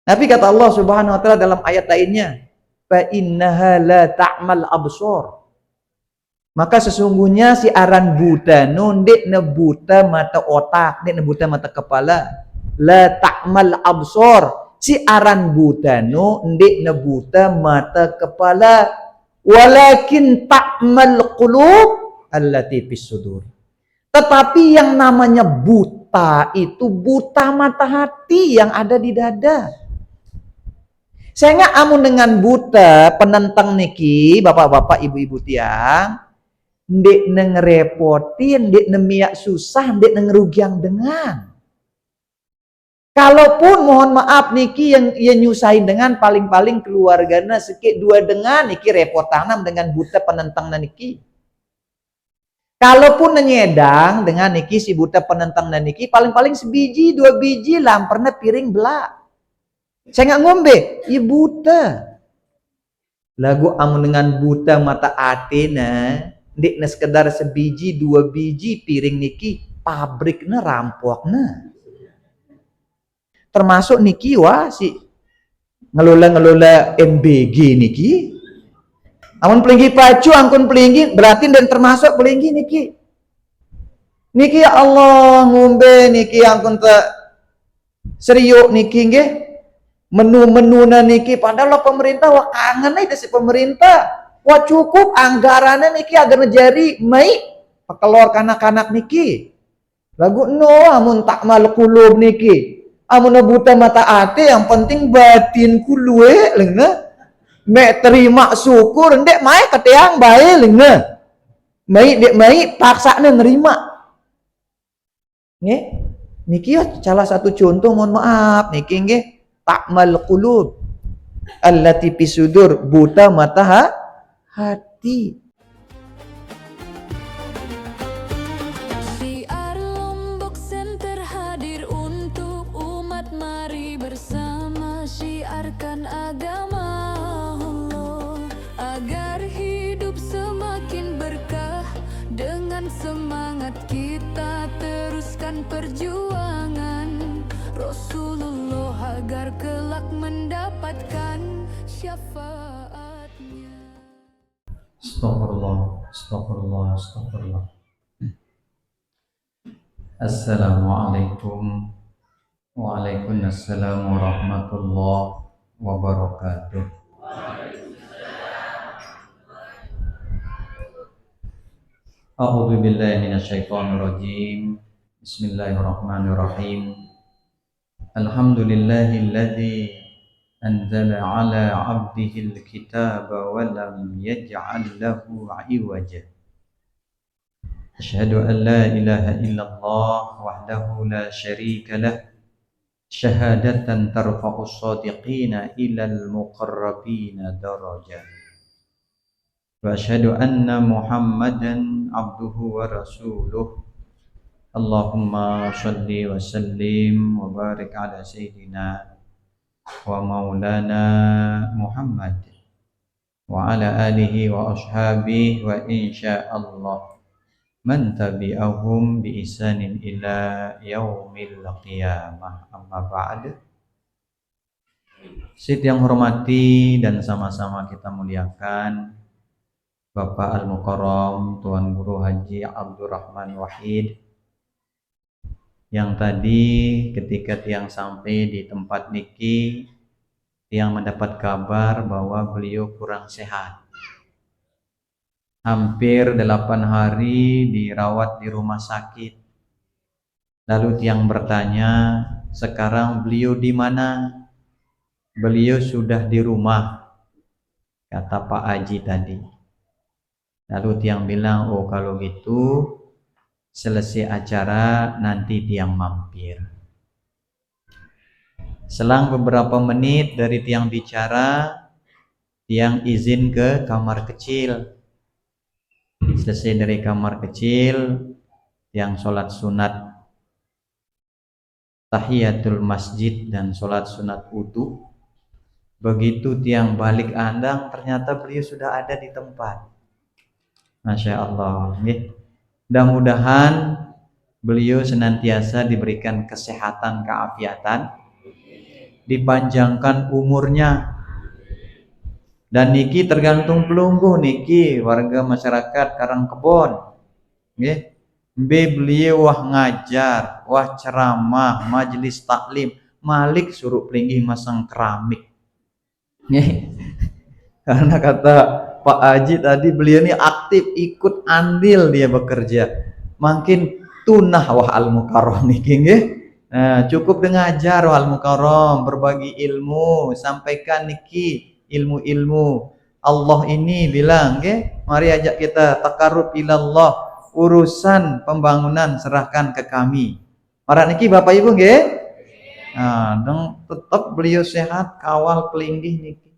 Tapi kata Allah Subhanahu wa taala dalam ayat lainnya, fa innaha la ta'mal absar. Maka sesungguhnya si aran buta nundek ne buta mata otak, dek ne buta mata kepala. La ta'mal absar. Si aran buta ndek ne buta mata kepala. Walakin ta'mal qulub allati fis sudur. Tetapi yang namanya buta itu buta mata hati yang ada di dada. Sehingga amun dengan buta penentang niki, bapak-bapak, ibu-ibu tiang, ndek ngerepotin, ndek miak susah, ndek ngerugiang dengan. Kalaupun mohon maaf niki yang nyusahin dengan paling-paling keluarganya sekit dua dengan niki repot tanam dengan buta penentang niki. Kalaupun nyedang dengan niki si buta penentang niki paling-paling sebiji dua biji lampernya piring belak. Saya nggak ngombe, ya buta. Lagu amun dengan buta mata atina, ndik na sekedar sebiji dua biji piring niki pabriknya rampoknya. Termasuk niki wah si ngelola MBG niki. Amun pelinggi pacu angkun pelinggi berarti dan termasuk pelinggi niki. Niki ya Allah ngombe niki angkun te seriuk niki nggih. Menu-menu niki padahal pemerintah wah kangen nih si pemerintah wah cukup anggarannya niki agar ngejari mai pekelor kanak-kanak niki lagu no amun tak mal kulub niki amun buta mata ate yang penting batin kulue lenga mek terima syukur ndek mai keteang bae lenga mai dek mai paksane nerima nggih niki salah satu contoh mohon maaf niki nggih ta'mal qulub allati fisudur buta mata hati. Siar Lombok Center hadir untuk umat, mari bersama syiarkan agama Allah agar hidup semakin berkah. Dengan semangat kita teruskan perjuangan Rasulullah agar kelak mendapatkan syafaatnya. Astagfirullah, astagfirullah, astagfirullah. Assalamualaikum Waalaikumsalam warahmatullahi wabarakatuh. A'udzu billahi minasyaitonir rajim. Bismillahirrahmanirrahim. Alhamdulillahilladzi anzala ala 'abdihil kitaba wa lam yaj'al lahu 'iwaja. Asyhadu an la ilaha illallah wahdahu la syarika lah. Syahadatan tarfa'us shadiqina ilal muqarrabina darajah. Wa asyhadu anna Muhammadan abduhu wa rasuluh. Allahumma shalli wa sallim wa barik ala sayyidina wa maulana Muhammad wa ala alihi wa ashabihi wa insyaallah man tabi'ahum bi ihsanin ila yaumil qiyamah. Amma ba'd. Sit yang hormati dan sama-sama kita muliakan Bapak Al-Mukarram Tuan Guru Haji Abdurrahman Wahid yang tadi ketika tiang sampai di tempat niki tiang mendapat kabar bahwa beliau kurang sehat. Hampir 8 hari dirawat di rumah sakit. Lalu tiang bertanya, sekarang beliau di mana? Beliau sudah di rumah, kata Pak Haji tadi. Lalu tiang bilang, oh kalau gitu selesai acara nanti tiang mampir. Selang beberapa menit dari tiang bicara, tiang izin ke kamar kecil. Selesai dari kamar kecil, tiang sholat sunat tahiyatul masjid dan sholat sunat wudu. Begitu tiang balik andang, ternyata beliau sudah ada di tempat. Masya Allah. Mudah-mudahan beliau senantiasa diberikan kesehatan, keafiatan, dipanjangkan umurnya. Dan niki tergantung pelungguh niki warga masyarakat Karangkebon. Nggih. Beliau wah ngajar, wah ceramah, majelis taklim, Malik suruh pelinggih masang keramik. Nggih. Karena kata Pak Haji tadi beliau ini aktif ikut andil dia bekerja. Makin tunah wah al-mukarram niki nggih. Nah, cukup dengajar wah al-mukarram, berbagi ilmu, sampaikan niki ilmu-ilmu. Allah ini bilang nggih, mari ajak kita takarrub ilallah, urusan pembangunan serahkan ke kami. Marak niki Bapak Ibu nggih? Nah, dan tetap beliau sehat kawal pelinggih niki.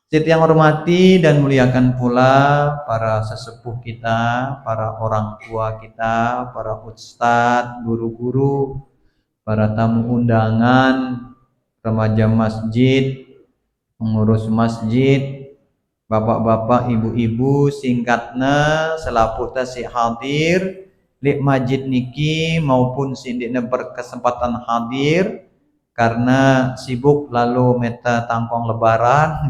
Siti yang hormati dan muliakan pula para sesepuh kita, para orang tua kita, para ustadz, guru-guru, para tamu undangan, remaja masjid, pengurus masjid, bapak-bapak, ibu-ibu, singkatnya selaku tasik hadir di masjid niki maupun sindiknya berkesempatan hadir karena sibuk lalu meta tangkong lebaran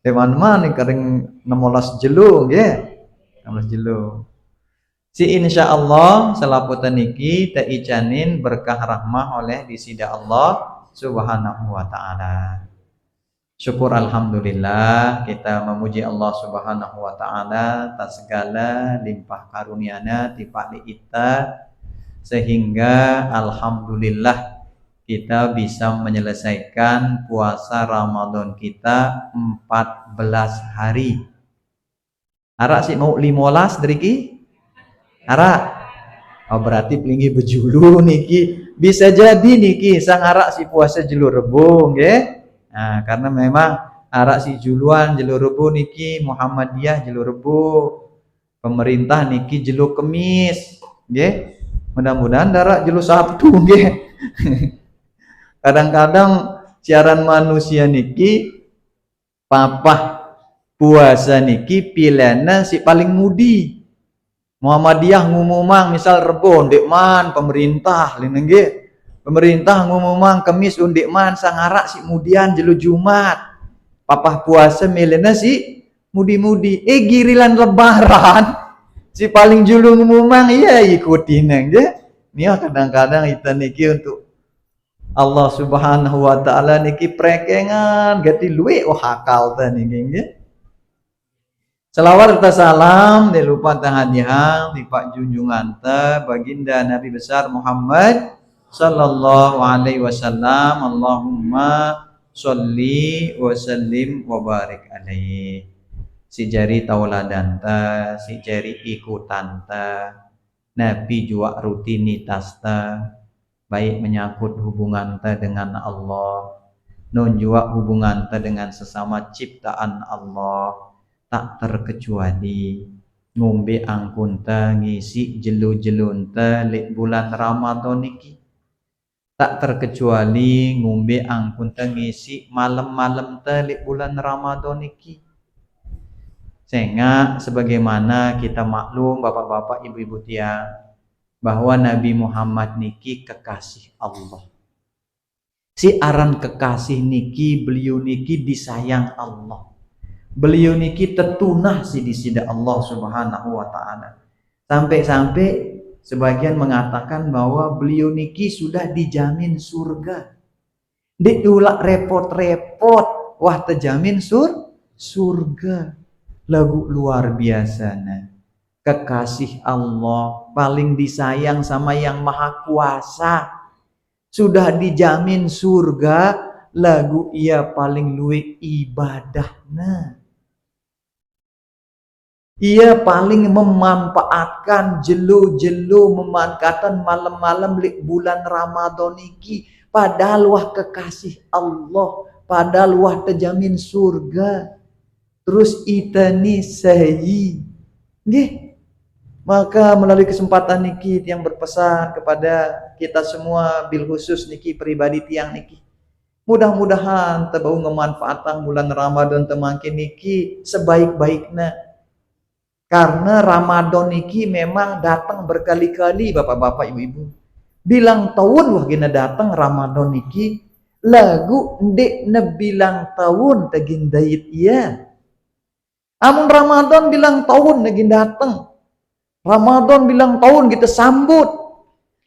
teman-teman kering 16 jelu nggih 16 jelu si insyaallah selaputan niki ta icanin berkah rahmah oleh disida Allah subhanahu wa ta'ala. Syukur alhamdulillah kita memuji Allah subhanahu wa ta'ala atas segala limpah karunia-Nya tipak li kita sehingga alhamdulillah kita bisa menyelesaikan puasa Ramadan kita 14 hari. Arak sih mau 15 deriki? Arak. Oh berarti pelingi bejulu niki. Bisa jadi niki sang arak si puasa jelu Rebo nggih. Nah, karena memang arak si juluan jelu Rebo niki Muhammadiyah jelu Rebo. Pemerintah niki jelu Kemis nggih. Mudah-mudahan darak jelu Sabtu nggih. Kadang-kadang siaran manusia niki papah puasa niki pilihannya si paling mudi. Muhammadiyah ngumumang misal Rebo ndek man pemerintah lin nggih. Pemerintah ngumumang Kemis undek man sangarak si mudian jelu Jumat. Papah puasa milihnya si mudi-mudi. Girilan lebaran si paling julu ngumumang iya ikutin nggih. Nih kadang-kadang kita niki untuk Allah subhanahu wa ta'ala niki prekengan gati luwe hakal ta niki nggih. Selawat serta salam di lupa tahadiah di Pak junjungan ta baginda Nabi besar Muhammad sallallahu alaihi wasallam. Allahumma sholli wa sallim wa barik alaihi. Si jari tauladan ta, si jari ikutan ta, Nabi jua rutinitas ta. Baik menyangkut hubungan ta dengan Allah, non jua hubungan ta dengan sesama ciptaan Allah, tak terkecuali ngombe angkun ta ngisi jelu-jelun ta lek bulan Ramadan niki. Tak terkecuali ngombe angkun ta ngisi malam-malam ta lek bulan Ramadan niki. Sehingga sebagaimana kita maklum bapak-bapak ibu-ibu tiang bahwa Nabi Muhammad niki kekasih Allah. Si aran kekasih niki beliau niki disayang Allah. Beliau niki tertunah si disida Allah subhanahu wa ta'ala. Sampai-sampai sebagian mengatakan bahwa beliau niki sudah dijamin surga. Diulak repot-repot wah terjamin surga. Lagu luar biasa nah. Kekasih Allah paling disayang sama yang maha kuasa sudah dijamin surga lagu ia paling luwih ibadahna ia paling memanfaatkan jelu-jelu memanfaatkan malam-malam bulan Ramadan iki padahal wah kekasih Allah padahal wah terjamin surga terus itani sayi nggih. Maka melalui kesempatan niki yang berpesan kepada kita semua bil khusus niki pribadi tiang niki. Mudah-mudahan tebau ngemanfaatan bulan Ramadan temangkin niki sebaik-baiknya. Karena Ramadan niki memang datang berkali-kali bapak-bapak ibu-ibu. bilang tahun wah gina datang Ramadan niki lagu ndek na bilang tahun tagin dayit iya. Amun Ramadan bilang tahun lagi datang. Ramadan bilang tahun kita sambut.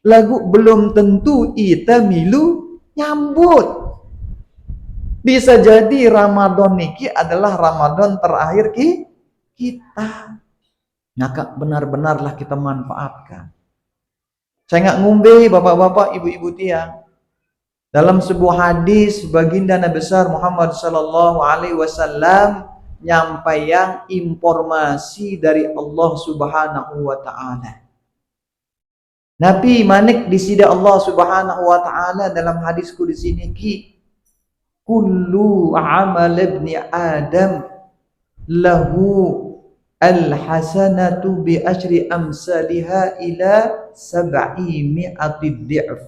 Lagu belum tentu kita milu nyambut. Bisa jadi Ramadan niki adalah Ramadan terakhir kita. Maka benar-benarlah kita manfaatkan. Saya nggak ngumbe bapak-bapak, ibu-ibu tiang. Dalam sebuah hadis baginda Nabi besar Muhammad sallallahu alaihi wasallam nyampaikan informasi dari Allah Subhanahu wa taala. Nabi manik di sida Allah Subhanahu wa taala dalam hadisku di sini kullu amal ibni Adam lahu al-hasanatu bi asyri amsalha ila 700 dhi'f.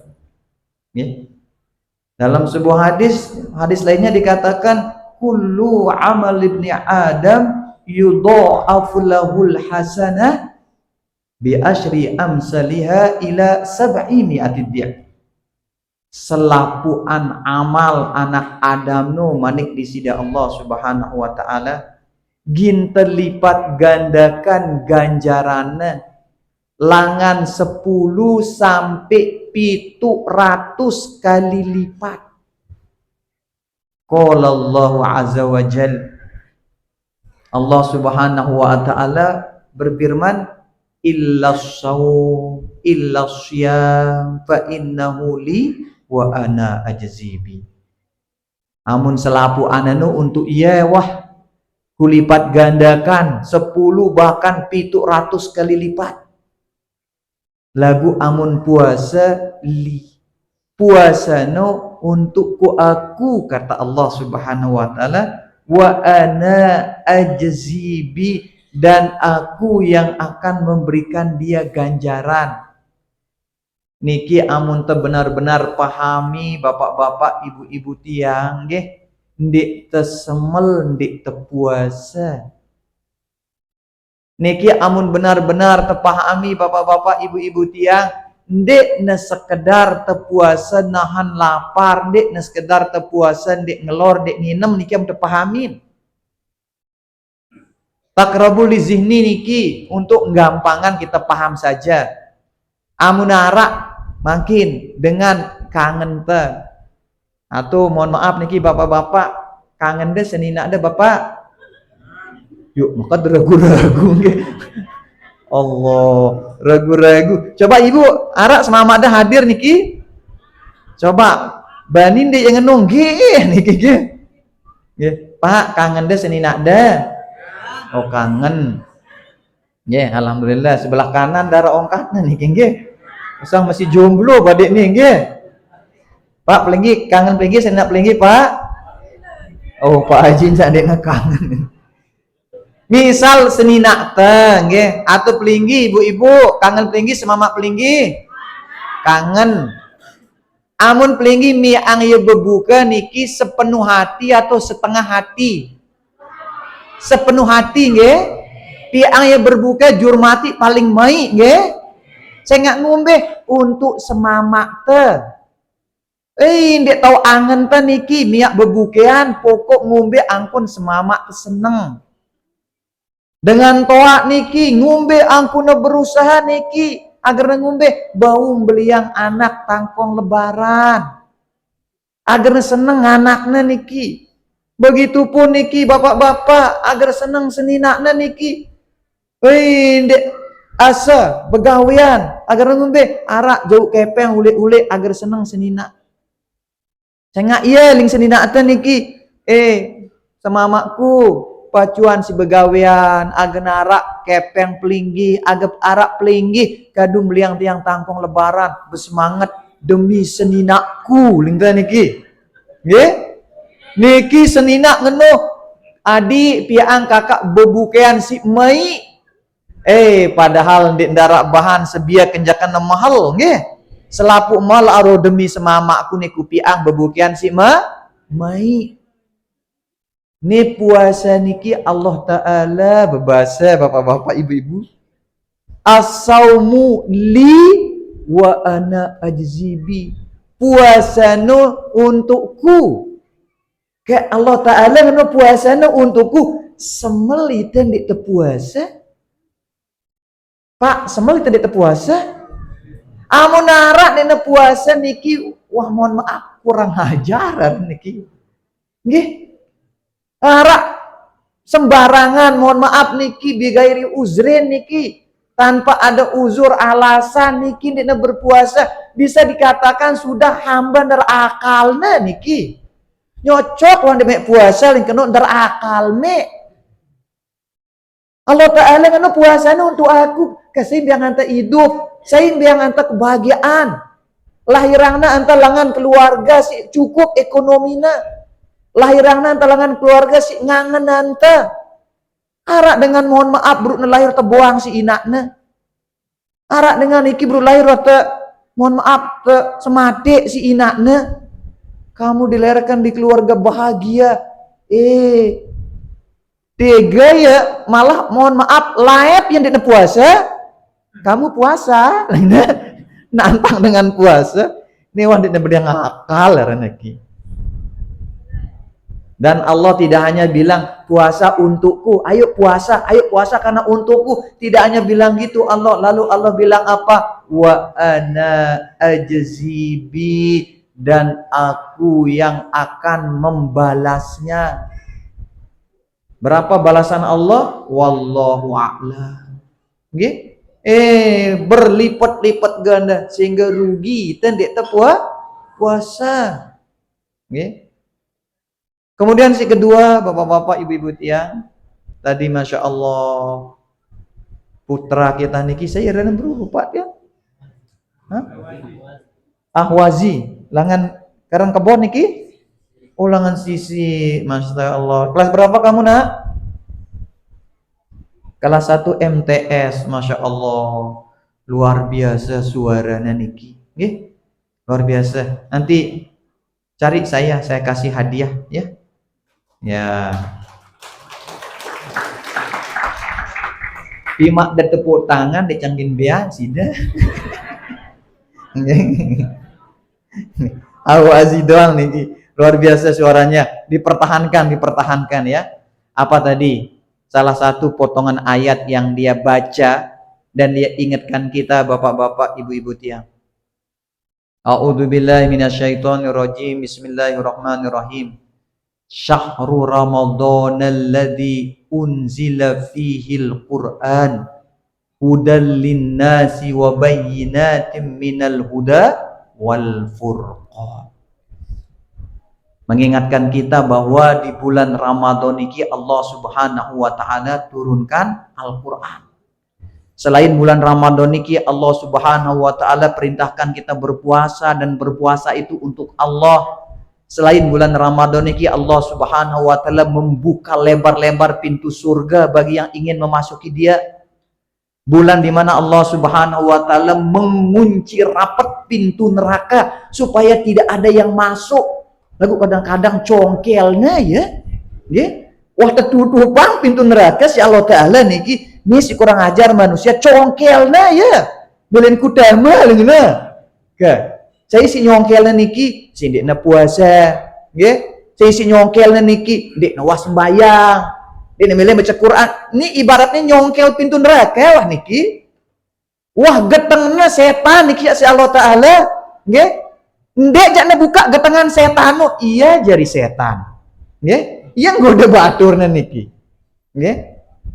Dalam sebuah hadis lainnya dikatakan kullu amal ibni Adam yudha'afu lahul hasanah bi asyri amsalha ila 700 dhi'f. Selapuan amal anak Adam no manik di sida Allah Subhanahu wa taala gin terlipat gandakan ganjarannya langan 10 sampai 700 kali lipat. Qala Allah azza wa jal, Allah Subhanahu wa taala berfirman illa syiyam fa innahu li wa ana ajzibi. Amun selapu ananu untuk iya wah kulipat gandakan 10 bahkan 700 kali lipat. Lagu amun puasa puasa no untuk ku aku kata Allah Subhanahu wa taala wa ana ajzibi dan aku yang akan memberikan dia ganjaran. Niki amun te benar-benar pahami bapak-bapak ibu-ibu tiang nggih ndik tesemel ndik tepuasa. Niki amun benar-benar terpahami bapak-bapak ibu-ibu tiang ndik na sekedar tepuasa nahan lapar, ndik na sekedar tepuasa ndik ngelor ndik nginem niki am terpahamin. Takrabul zihni niki untuk gampangan kita paham saja. Amun arak makin dengan kangen te. Atau mohon maaf niki bapak-bapak kangen deh senina ada bapak. Yuk maka ragu-ragu nggih. Allah, ragu-ragu. Coba ibu arak semama ada hadir niki. Coba banin deh yang ngenung nggih niki nggih. Nggih, Pak kangen deh senina ada. Oh kangen. Nggih, alhamdulillah sebelah kanan darah ongkatna niki nggih. Usang masih jomblo badek nih nggih. Pak pelinggi kangen pelinggi senina pelinggi Pak. Oh Pak Haji sadek kangen. Misal senina teh nggih atau pelinggi ibu-ibu kangen pelinggi semama pelinggi kangen. Amun pelinggi miang ye bebuka niki sepenuh hati atau setengah hati? Sepenuh hati nggih. Piang ye berbuka jurmati paling mai nggih. Saya nggak ngombe untuk semama teh. Ndik tahu angen teh niki miak bebukean pokok ngombe angkun semama seneng. Dengan toa niki ngombe angkuna berusaha niki agar ngombe bau beliang anak tangkong lebaran agar seneng anaknya niki. Begitupun niki bapak-bapak agar seneng seninaknya niki. Ndek asa begawian agar ngombe arak jauh kepeng ule-ule agar seneng senina. Saya nggak iya ling senina ata niki. Sama makku pacuan si begawian agen arak kepeng pelinggi agap arak pelinggi kadung beliang tiang tangkong lebaran bersemangat demi seninaku lingta niki nggih niki senina ngeno adi piang kakak bebukean si mai padahal ndik ndarak bahan sebia kenjakan mahal nggih selapu mal aro demi semamaku niku piang bebukean si mai. Ini puasa niki Allah Ta'ala berbahasa bapak-bapak ibu-ibu as-saumu li wa ana ajzibi. Puasano untukku. Ke Allah Ta'ala ngono puasano untukku. Semelitan di tepuasa. Pak, semelitan di tepuasa. Amun narak dina puasa niki, wah mohon maaf kurang ajaran niki. Nggih. Narak sembarangan mohon maaf niki bigairi uzrin niki. Tanpa ada uzur alasan niki dina berpuasa bisa dikatakan sudah hamba nerakalna niki. Nyocok wong demek puasa lin kena nerakal me. Allah Ta'ala kena puasanya untuk aku kasih biang anta hidup, saya biang anta kebahagiaan. Lahirangna anta langan keluarga si cukup ekonomina. Lahirangna anta langan keluarga si ngangen anta. Arak dengan mohon maaf bro lahir terbuang si inakna. Arak dengan iki bro lahir te mohon maaf te semate si inakna. Kamu dilahirkan di keluarga bahagia. Tega ya malah mohon maaf laep yang dina puasa. Kamu puasa, nantang dengan puasa. Ini wan dina berdang akal reneki. Dan Allah tidak hanya bilang puasa untukku, ayo puasa karena untukku. Tidak hanya bilang gitu Allah, lalu Allah bilang apa? Wa ana ajzibi, dan aku yang akan membalasnya. Berapa balasan Allah? Wallahu a'lam. Nggih? Berlipat-lipat ganda sehingga rugi tendek puasa. Nggih? Kemudian si kedua, bapak-bapak, ibu-ibu tiang, tadi masya Allah putra kita niki saya rana berupa ya. Ahwazi, langan karang kebon niki, ulangan sisi, masya Allah. Kelas berapa kamu nak? Kelas 1 MTS, masya Allah, luar biasa suaranya niki, nggih, luar biasa. Nanti cari saya kasih hadiah ya. Ya. Pimak dan tepuk tangan dicanggin biar sida. Awazi doang nih. Luar biasa suaranya. Dipertahankan ya. Apa tadi? Salah satu potongan ayat yang dia baca dan dia ingatkan kita bapak-bapak, ibu-ibu tiang. A'udzubillahi minasyaitonirrajim. Bismillahirrahmanirrahim. Syahrul Ramadan alladzi unzila fihil Qur'an hudal linnasi wa bayyinatin minal huda wal furqan. Mengingatkan kita bahwa di bulan Ramadan ini Allah Subhanahu wa taala turunkan Al-Qur'an. Selain bulan Ramadan ini Allah Subhanahu wa taala perintahkan kita berpuasa, dan berpuasa itu untuk Allah. Selain bulan Ramadan ini Allah Subhanahu wa taala membuka lebar-lebar pintu surga bagi yang ingin memasuki dia. Bulan di mana Allah Subhanahu wa taala mengunci rapat pintu neraka supaya tidak ada yang masuk. Lagu kadang-kadang congkelnya ya. Nggih. Wah tertutupan pintu neraka si Allah taala niki, ini si kurang ajar manusia congkelnya ya. Belen kudama leungna. Ke saya si nyongkelna niki si ndekna puasa, nggih. Saya si nyongkelna niki ndekna was sembayang. Ndekna milih baca Quran. Ini ibaratnya nyongkel pintu neraka wah niki. Wah getengna setan niki si Allah taala, nggih. Ndek jakna buka getengan setan, iya jari setan. Nggih. Yang goda baturna niki. Nggih.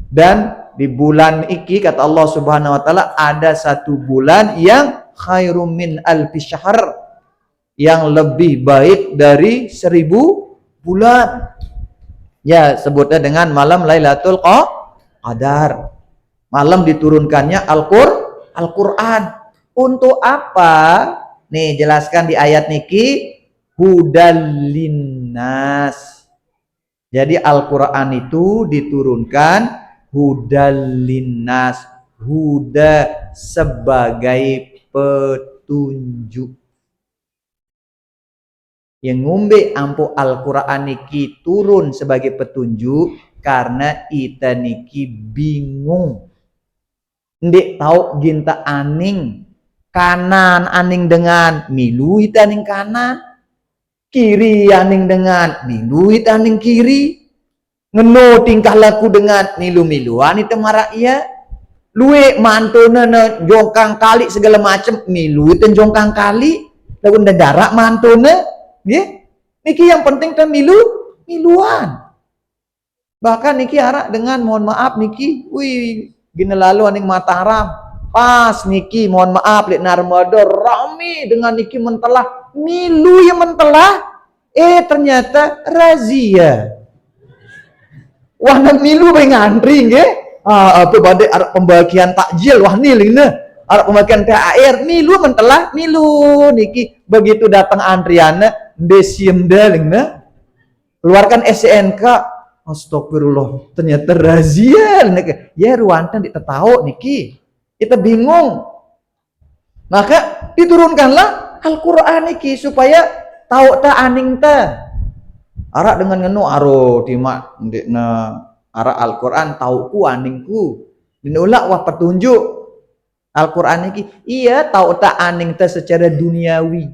Dan di bulan iki kata Allah Subhanahu wa taala ada satu bulan yang khairum min alfi syahr, yang lebih baik dari 1000 bulan. Ya, sebutnya dengan malam Lailatul Qadar. Malam diturunkannya Al-Qur'an. Untuk apa? Nih, jelaskan di ayat niki, hudal linnas. Jadi Al-Qur'an itu diturunkan hudal linnas, huda sebagai petunjuk. Yang ngombe ampu Al-Qur'an niki turun sebagai petunjuk karena ita niki bingung. Ndek tahu ginta aning kanan aning dengan milu ita aning kanan, kiri aning dengan milu ita aning kiri, ngeno tingkah laku dengan milu-miluan ita marak ia, luwe mantuna na jongkang kali segala macam milu ita jongkang kali, lagu jarak mantuna, nggih. Niki yang penting ta miluan. Bahkan niki arak dengan mohon maaf niki, wih gini lalu aning Mataram, pas niki mohon maaf lek narmada rame dengan niki mentelah milu yang mentelah, ternyata razia. Wah nak milu bae ngantri nggih. Apa badai arak pembagian takjil wah ni lingna. Arak pembagian THR milu mentelah milu niki begitu datang antriannya desiem dalingna. Keluarkan SNK. Astagfirullah, ternyata razia niki. Ya ruantan ditetau niki. Kita bingung. Maka diturunkanlah Al-Qur'an niki supaya tahu ta aning ta. Arak dengan ngenu aro timak ndekna arak Al-Qur'an tauku aningku. Dinulak wah petunjuk Al-Qur'an niki. Iya tahu ta aning ta secara duniawi.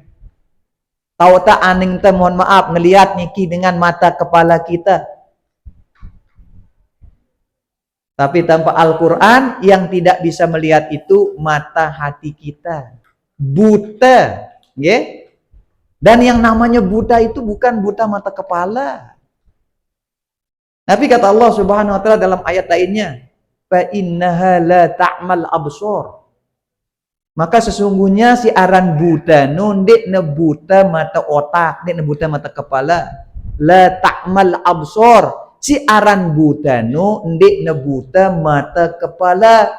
Tahu ta aning ta mohon maaf ngelihat niki dengan mata kepala kita. Tapi tanpa Al-Quran yang tidak bisa melihat itu mata hati kita. Buta. Okay? Dan yang namanya buta itu bukan buta mata kepala. Tapi kata Allah Subhanahu wa taala dalam ayat lainnya, fa innaha la ta'mal absor. Maka sesungguhnya si aran buta nundek ne buta mata otak, dek ne buta mata kepala. La ta'mal absor. Si aran buta no ndek ne buta mata kepala,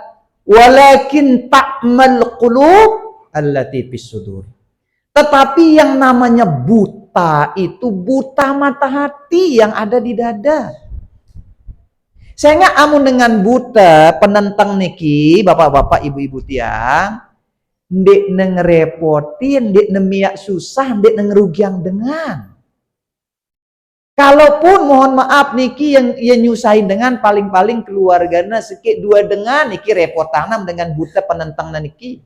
walakin ta'mal qulub allati fis sudur. Tetapi yang namanya buta itu buta mata hati yang ada di dada. Sehingga amun dengan buta penentang niki bapak-bapak ibu-ibu tiang, ndek ne ngerepotin, ndek ne miak susah, ndek ne ngerugiang dengan. Kalaupun mohon maaf niki yang nyusahin dengan paling-paling keluargana sekit dua dengan niki repot tanam dengan buta penentang niki.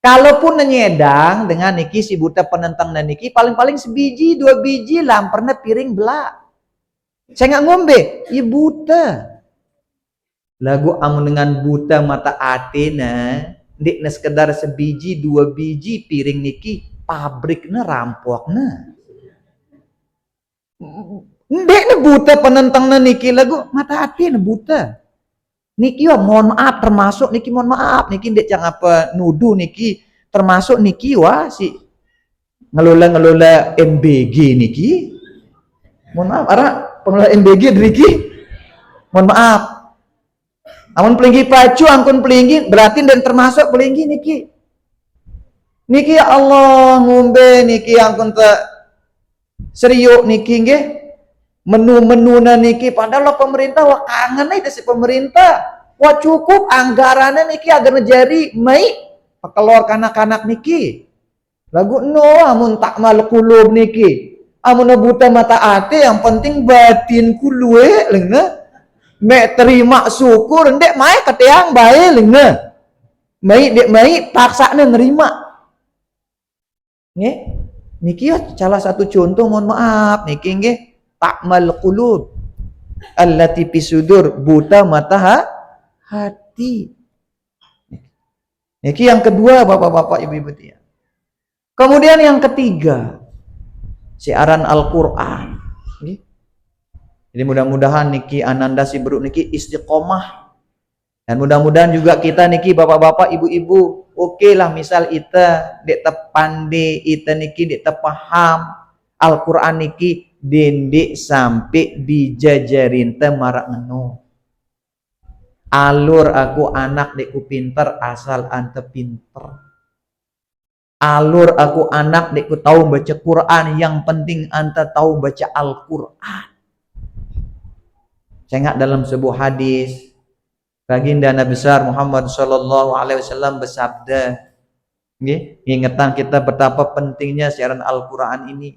Kalaupun nyedang dengan niki si buta penentang niki paling-paling sebiji dua biji lamperna piring belak. Saya nggak ngombe, iya buta. Lagu amun dengan buta mata atena, ndik na sekedar sebiji dua biji piring niki pabrikna rampokna. Ndek ne buta penentang niki lagu mata hati ne buta. Niki wah mohon maaf termasuk niki mohon maaf niki ndek jangan apa nuduh niki termasuk niki wah si ngelola MBG niki. Mohon maaf ara pengelola MBG niki. Mohon maaf. Amun pelinggi pacu angkun pelinggi berarti dan termasuk pelinggi niki. Niki ya Allah ngombe niki angkun te seriuk niki nggih menu-menu niki padahal pemerintah wah kangen itu si pemerintah wah cukup anggarannya niki agar menjadi mai pekelor kanak-kanak niki lagu no amun tak mal kulub niki amun buta mata ate yang penting batin kulue lengna mek terima syukur ndek mai keteang bae lengna mai dek mai paksane nerima nggih. Niki ya salah satu contoh mohon maaf niki nggih takmal qulub allati fisudur buta mata hati. Niki yang kedua bapak-bapak ibu-ibu tiang. Kemudian yang ketiga siaran Al-Qur'an. Jadi mudah-mudahan niki ananda si beruk niki istiqomah. Dan mudah-mudahan juga kita niki bapak-bapak ibu-ibu oke lah misal ita dek tepande ita niki dek tepaham Al-Qur'an niki dendek sampai dijajarin te marak ngeno. Alur aku anak dekku pinter asal ante pinter. Alur aku anak dekku tahu baca Quran yang penting ante tahu baca Al-Qur'an. Saya ingat dalam sebuah hadis Baginda Nabi besar Muhammad sallallahu alaihi wasallam bersabda, nggih, ingetan kita betapa pentingnya siaran Al-Qur'an ini.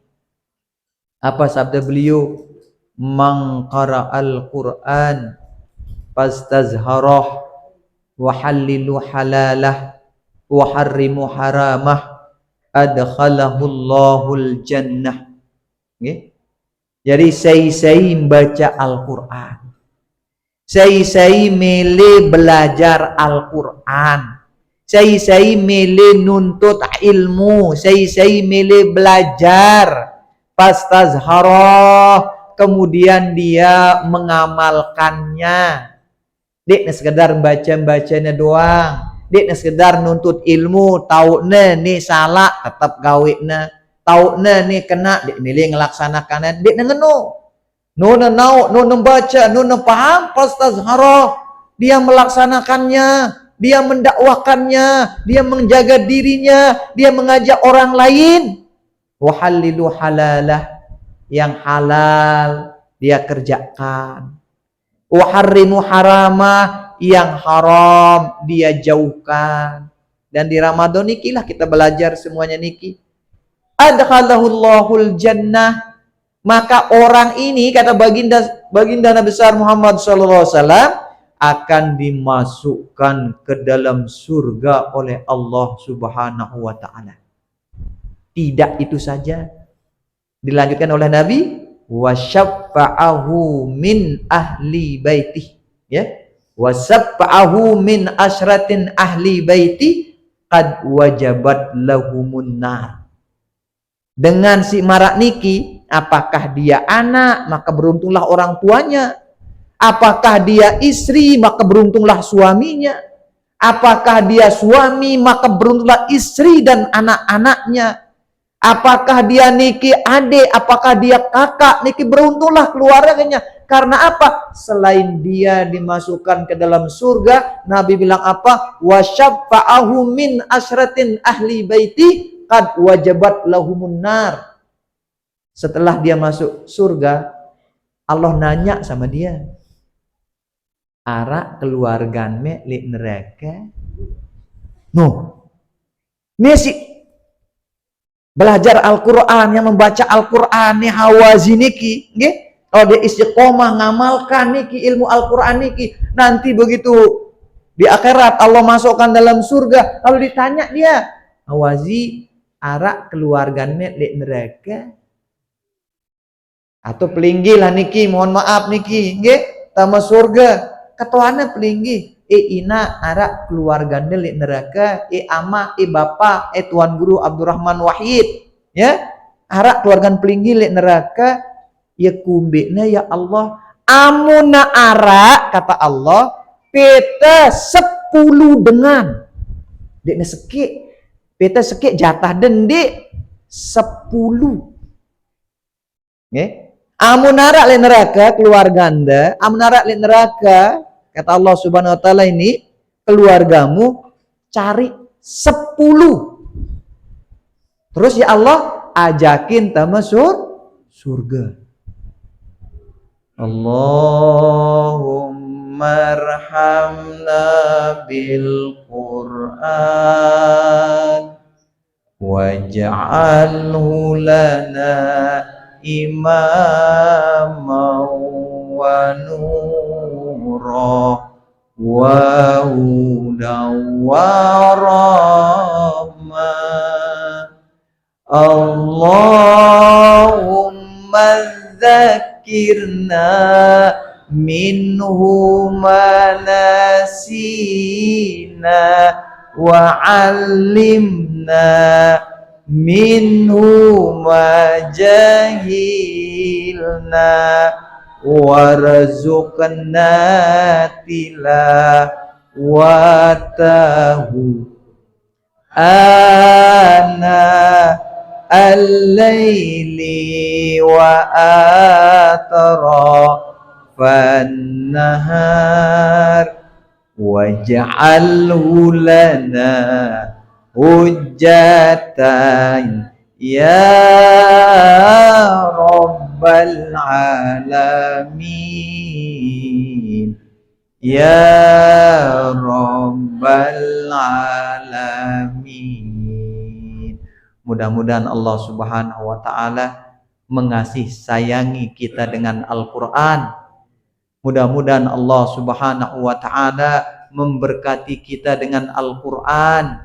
Apa sabda beliau? Man qara'al Qur'an fastazharah wa hallilu halalah wa harrimu haramah adkhalahul jannah. Okay? Jadi saya baca Al-Quran, saya milih belajar Al-Quran, saya milih nuntut ilmu, saya milih belajar fastazharah, kemudian dia mengamalkannya. Dek sekedar baca-bacanya doang, dek sekedar nuntut ilmu, tahu ni salah tetap gawe na, tahu ni kena dek milih ngelaksanakannya, dek ngeno no baca, no paham fastazharah, dia melaksanakannya, dia mendakwakannya, dia menjaga dirinya, dia mengajak orang lain. Wahallilu halalah, yang halal dia kerjakan. Waharrimu haramah, yang haram dia jauhkan. Dan di Ramadan niki lah kita belajar semuanya niki. Adkhalahul jannah, maka orang ini kata baginda Nabi besar Muhammad SAW akan dimasukkan ke dalam surga oleh Allah Subhanahu wa taala. Tidak itu saja, dilanjutkan oleh Nabi, wasyafa'ahu min ahli baiti, ya, wasyafa'ahu min asyratin ahli baiti qad wajabat lahumun nar. Dengan si marak niki, apakah dia anak, maka beruntunglah orang tuanya. Apakah dia istri, maka beruntunglah suaminya. Apakah dia suami, maka beruntunglah istri dan anak-anaknya. Apakah dia niki adik, apakah dia kakak, niki beruntunglah keluarganya. Karena apa? Selain dia dimasukkan ke dalam surga, Nabi bilang apa? Wasyafa'ahu min asyratin ahli baiti qad wajabat lahumun nar. Setelah dia masuk surga, Allah nanya sama dia, ara keluargane li neraka. No. Nisi belajar Al-Quran, yang membaca Al-Quran ni hawazi niki, nggih? Kalau dia istiqomah ngamalkan niki ilmu Al-Quran niki, nanti begitu di akhirat Allah masukkan dalam surga, lalu ditanya dia, hawazi arak keluargane di neraka atau pelinggi lah niki, mohon maaf niki, nggih? Tama surga, ketuanya pelinggi. Ina arak keluargane li neraka, ama, bapa, tuan guru Abdurrahman Wahid, ya, arak keluargan pelinggi li neraka, ya kumbekna ya Allah, amuna arak kata Allah, peta 10 dengan, dekna sekik, peta sekik jatah dendik 10, okay? Amun arak li neraka keluarga anda, amun arak li neraka, kata Allah Subhanahu wa taala ini, keluargamu cari 10. Terus ya Allah ajakin tama surga. Allahumma arhamna bil Qur'an waj'alhu lana imaman wa nura wa hudan wa rahmah. Allahumma dzakirna minhu ma nasina wa 'allimna minhu ma jahilna warzuqna tilawatahu ana al-laili wa atrafan nahar waj'alhu lana hujjatan ya Rabbal alamin, ya Rabbal alamin. Mudah-mudahan Allah Subhanahu wa taala mengasihi sayangi kita dengan Al-Quran. Mudah-mudahan Allah Subhanahu wa taala memberkati kita dengan Al-Quran.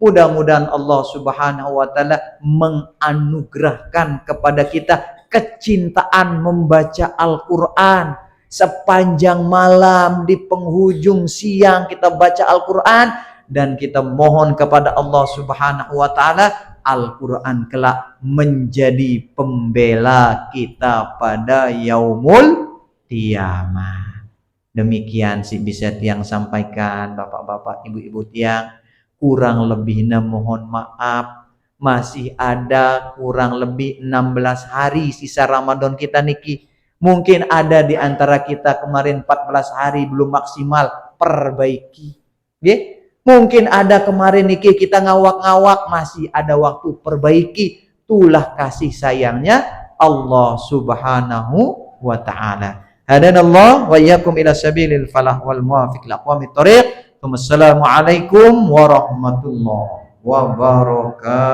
Mudah-mudahan Allah Subhanahu wa taala menganugerahkan kepada kita kecintaan membaca Al-Qur'an. Sepanjang malam di penghujung siang kita baca Al-Qur'an, dan kita mohon kepada Allah Subhanahu wa taala Al-Qur'an kelak menjadi pembela kita pada yaumul qiyamah. Demikian sih bisa tiang sampaikan, bapak-bapak, ibu-ibu tiang. Kurang lebihnya mohon maaf. Masih ada kurang lebih 16 hari sisa Ramadan kita niki. Mungkin ada di antara kita kemarin 14 hari belum maksimal, perbaiki. Nggih. Mungkin ada kemarin niki kita ngawak-ngawak, masih ada waktu, perbaiki. Itulah kasih sayangnya Allah Subhanahu wa taala. Hadanallah wa iyyakum ila sabilil falah wal muwafiq liqawmit thoriq. Wassalamualaikum warahmatullahi wabarakatuh.